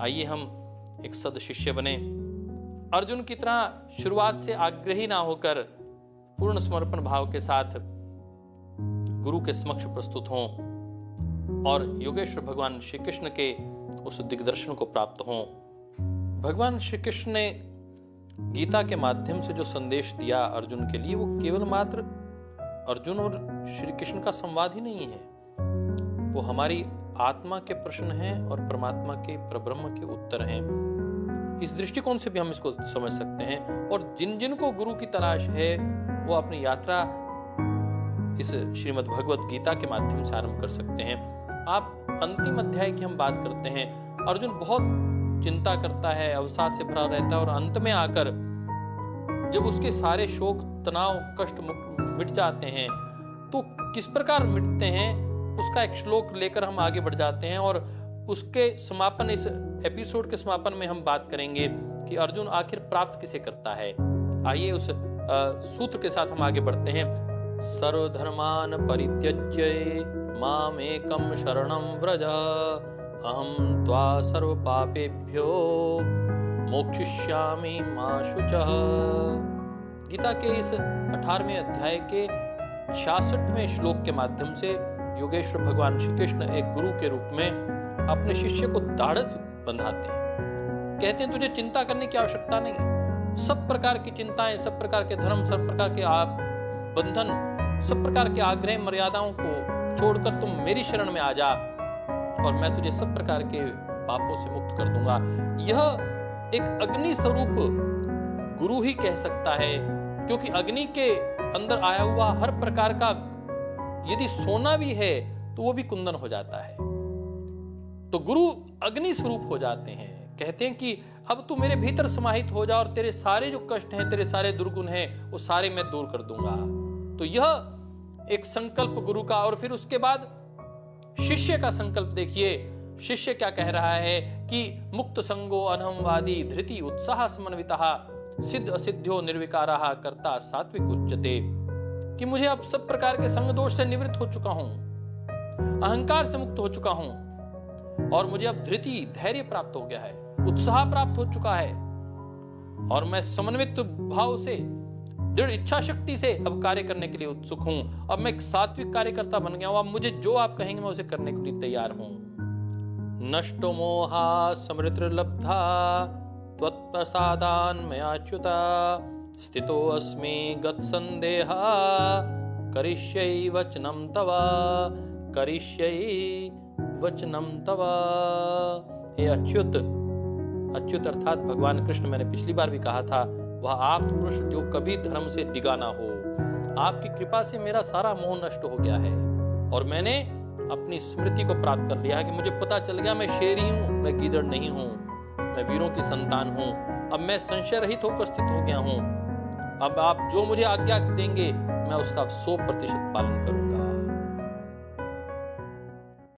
आइए हम एक सद शिष्य बने, अर्जुन की तरह शुरुआत से आग्रही ना होकर पूर्ण समर्पण भाव के साथ गुरु के समक्ष प्रस्तुत हों और योगेश्वर भगवान श्री कृष्ण के उस दिग्दर्शन को प्राप्त हों। भगवान श्री कृष्ण ने गीता के माध्यम से जो संदेश दिया अर्जुन के लिए, वो केवल मात्र अर्जुन और श्री कृष्ण का संवाद ही नहीं है, वो हमारी आत्मा के प्रश्न हैं और परमात्मा के परब्रह्म के उत्तर हैं। इस दृष्टिकोण से भी हम इसको समझ सकते हैं। और जिन जिन को गुरु की तलाश है वो अपनी यात्रा इस श्रीमद् भगवत गीता के माध्यम से आरंभ कर सकते हैं। आप अंतिम अध्याय की हम बात करते हैं, अर्जुन बहुत चिंता करता है, अवसाद से भरा रहता है और अंत में आकर जब उसके सारे शोक तनाव कष्ट मिट जाते हैं तो किस प्रकार मिटते हैं उसका एक श्लोक लेकर हम आगे बढ़ जाते हैं। और उसके समापन, इस एपिसोड के समापन में हम बात करेंगे कि अर्जुन आखिर प्राप्त किसे करता है। आइए उस सूत्र के साथ हम आगे बढ़ते हैं। सर्वधर्मान परित्यज्य मामेकं शरणं व्रज अहं त्वा सर्व पापेभ्यो मोक्षयिष्यामि मा शुचः। गीता के इस 18वें अध्याय के 66वें श्लोक के माध्यम से योगेश्वर भगवान श्री कृष्ण एक गुरु के रूप में अपने शिष्य को ढाढ़स बंधाते हैं। कहते हैं तुझे चिंता करने की आवश्यकता नहीं, सब प्रकार की चिंताएं, सब प्रकार के धर्म, सब प्रकार के बंधन, सब प्रकार के आग्रह मर्यादाओं को छोड़कर तुम मेरी शरण में आ जा और मैं तुझे सब प्रकार के पापों से मुक्त कर दूंगा। यह एक अग्नि स्वरूप गुरु ही कह सकता है, क्योंकि अग्नि के अंदर आया हुआ हर प्रकार का यदि सोना भी है तो वो भी कुंदन हो जाता है। तो गुरु अग्नि स्वरूप हो जाते हैं। कहते हैं कि अब तू मेरे भीतर समाहित हो जा और तेरे सारे जो कष्ट हैं, तेरे सारे दुर्गुण हैं, वो सारे मैं दूर कर दूंगा। तो यह एक संकल्प गुरु का। और फिर उसके बाद शिष्य का संकल्प देखिए, शिष्य क्या कह रहा है कि मुक्त संगो अनहमवादी धृति उत्साह समन्वितः सिद्ध असिद्ध्यो निर्विकारः कर्ता सात्विक उच्यते। कि मुझे अब सब प्रकार के संग दोष से निवृत्त हो चुका हूं, अहंकार से मुक्त हो चुका हूं और मुझे अब धृति धैर्य प्राप्त हो गया है, उत्साह प्राप्त हो चुका है और मैं समन्वित भाव से दृढ़ इच्छा शक्ति से अब कार्य करने के लिए उत्सुक हूं। अब मैं एक सात्विक कार्यकर्ता बन गया हूं। अब मुझे जो आप कहेंगे मैं उसे करने के लिए तैयार हूं। नष्टो मोहा समृद्धिर्लब्धा त्वत्प्रसादान् मयाच्युता स्थितो अस्मि गतसन्देहा करिष्यै वचनं तव करिष्यै वचनं तव। हे अच्युत, अच्युत अर्थात भगवान कृष्ण, मैंने पिछली बार भी कहा था, वह आप पुरुष जो कभी धर्म से डिगा ना हो। आपकी कृपा से मेरा सारा मोह नष्ट हो गया है और मैंने अपनी स्मृति को प्राप्त कर लिया है कि मुझे पता चल गया मैं शेर ही हूं, मैं गीदड़ नहीं हूं, मैं वीरों की संतान हूं। अब मैं संशय रहित होकर स्थित हो गया हूं। अब आप जो मुझे आज्ञा देंगे मैं उसका 100% पालन करूंगा।